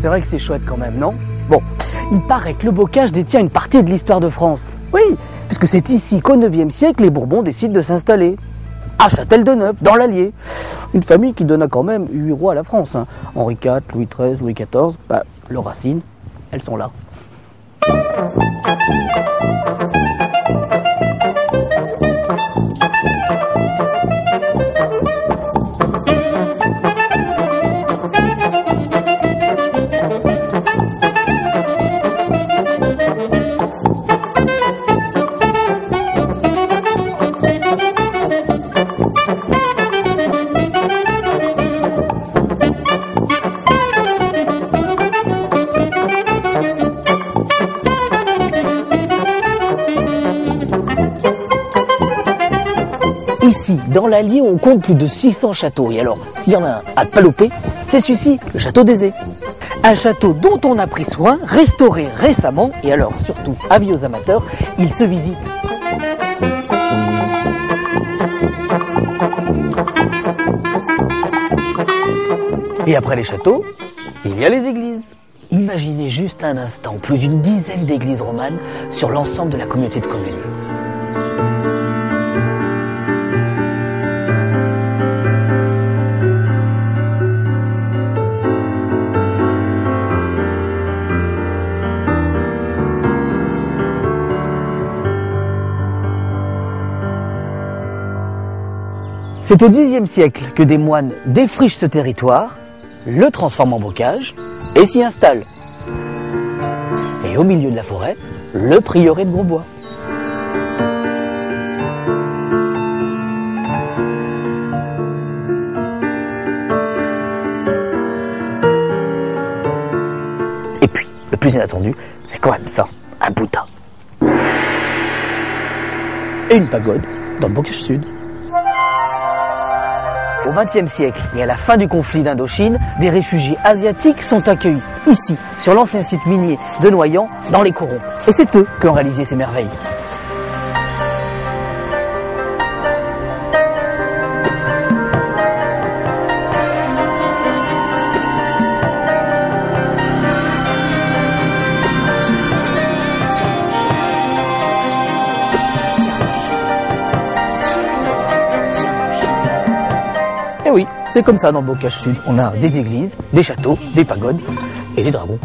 C'est vrai que c'est chouette quand même, non? Bon, il paraît que le Bocage détient une partie de l'histoire de France. Oui, puisque c'est ici qu'au IXe siècle, les Bourbons décident de s'installer. À Châtel-de-Neuf, dans l'Allier. Une famille qui donna quand même 8 rois à la France. Hein. Henri IV, Louis XIII, Louis XIV, leurs racines, elles sont là. Ici, dans l'Allier, on compte plus de 600 châteaux. Et alors, s'il y en a un à Palopé, c'est celui-ci, le château d'Aizé. Un château dont on a pris soin, restauré récemment, et alors, surtout, avis aux amateurs, il se visite. Et après les châteaux, il y a les églises. Imaginez juste un instant plus d'une dizaine d'églises romanes sur l'ensemble de la communauté de communes. C'est au Xe siècle que des moines défrichent ce territoire, le transforment en bocage et s'y installent. Et au milieu de la forêt, le prieuré de Grosbois. Et puis, le plus inattendu, c'est quand même ça, un Bouddha. Et une pagode dans le Bocage Sud. Au XXe siècle et à la fin du conflit d'Indochine, des réfugiés asiatiques sont accueillis ici, sur l'ancien site minier de Noyant, dans les corons. Et c'est eux qui ont réalisé ces merveilles. Et oui, c'est comme ça dans le Bocage Sud. On a des églises, des châteaux, des pagodes et des dragons.